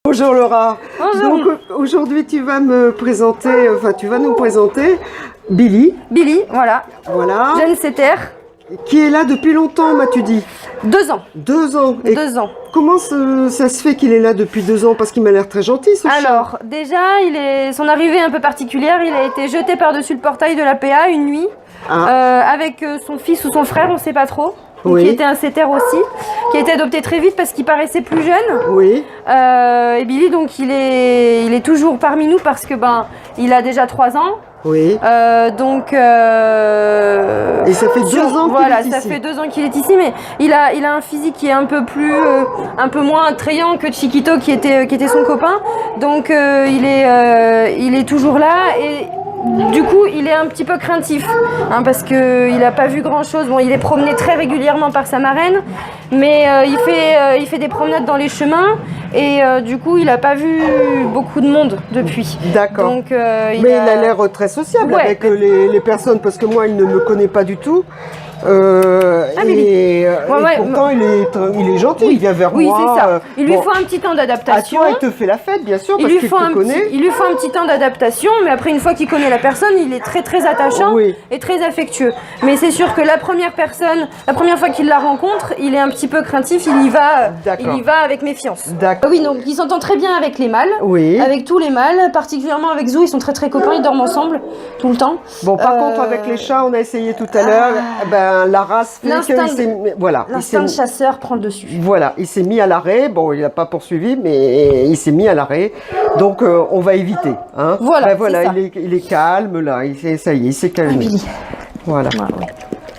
Bonjour Laura. Bonjour. Donc aujourd'hui tu vas me présenter, tu vas nous présenter Billy. Billy, voilà. Voilà. Jeune setter. Qui est là depuis longtemps, m'as-tu dit? 2 ans. 2 ans. Et 2 ans. comment ça se fait qu'il est là depuis 2 ans? Parce qu'il m'a l'air très gentil ce chien. Alors, déjà, son arrivée est un peu particulière. Il a été jeté par-dessus le portail de la PA une nuit. Avec son fils ou son frère, on ne sait pas trop. Oui. Qui était un setter aussi, qui a été adopté très vite parce qu'il paraissait plus jeune. Oui. Et Billy, donc, il est toujours parmi nous parce que il a déjà 3 ans. Oui. Et ça fait 2 ans qu'il est ici. Ça fait 2 ans qu'il est ici, mais il a un physique qui est un peu moins attrayant que Chiquito qui était son copain. Donc il est toujours là et du coup il est un petit peu craintif, parce que il a pas vu grand chose. Bon, il est promené très régulièrement par sa marraine, mais il fait des promenades dans les chemins et du coup il a pas vu beaucoup de monde depuis. D'accord. Donc mais il a l'air très sociable avec les personnes, parce que moi il ne me connaît pas du tout. Et pourtant il est gentil, il vient vers moi. Oui, c'est ça. Il lui faut un petit temps d'adaptation. Il te fait la fête, bien sûr, parce qu'il te connaît. Il lui faut un petit temps d'adaptation, mais après, une fois qu'il connaît la personne, il est très très attachant et très affectueux. Mais c'est sûr que la première fois qu'il la rencontre, il est un petit peu craintif, il y va avec méfiance. D'accord. Oui, donc il s'entend très bien avec les mâles, avec tous les mâles, particulièrement avec Zou, ils sont très très copains, ils dorment ensemble tout le temps. Bon, par contre, avec les chats, on a essayé tout à l'heure, la race fait l'instinct de chasseur prend le dessus. Voilà, il s'est mis à l'arrêt. Bon, il n'a pas poursuivi, mais il s'est mis à l'arrêt. Donc, on va éviter. Hein. Voilà, il est calme, là. Ça y est, il s'est calmé. Billy. Voilà.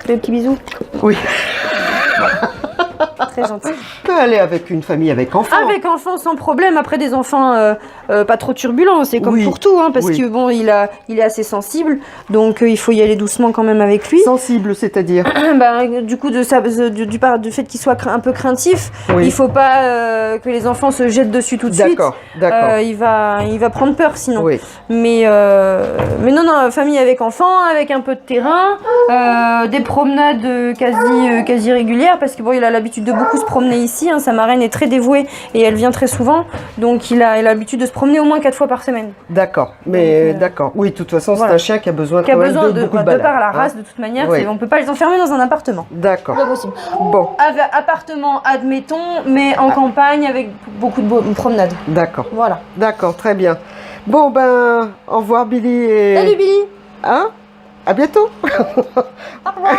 Fais le petit bisou. Oui. Très gentil. Tu peux aller avec une famille avec enfants. Avec enfants, sans problème. Après, des enfants pas trop turbulents, c'est comme pour tout, parce que bon, il est assez sensible, donc il faut y aller doucement quand même avec lui. Sensible, c'est-à-dire du coup, du fait qu'il soit un peu craintif, il faut pas que les enfants se jettent dessus tout de suite. D'accord. Il va prendre peur sinon. Mais non, famille avec enfants, avec un peu de terrain, des promenades quasi régulières, parce que bon, il a l'habitude de beaucoup se promener ici. Sa marraine est très dévouée et elle vient très souvent, donc il a l'habitude de se promener au moins 4 fois par semaine. D'accord, mais d'accord. Oui, de toute façon, c'est un chien qui a besoin de beaucoup de balades. De par la race, de toute manière, on ne peut pas les enfermer dans un appartement. D'accord. C'est pas possible. Bon. Appartement, admettons, mais en campagne avec beaucoup de promenades. D'accord. Voilà. D'accord, très bien. Bon, au revoir Billy. Salut Billy. À bientôt. Au revoir.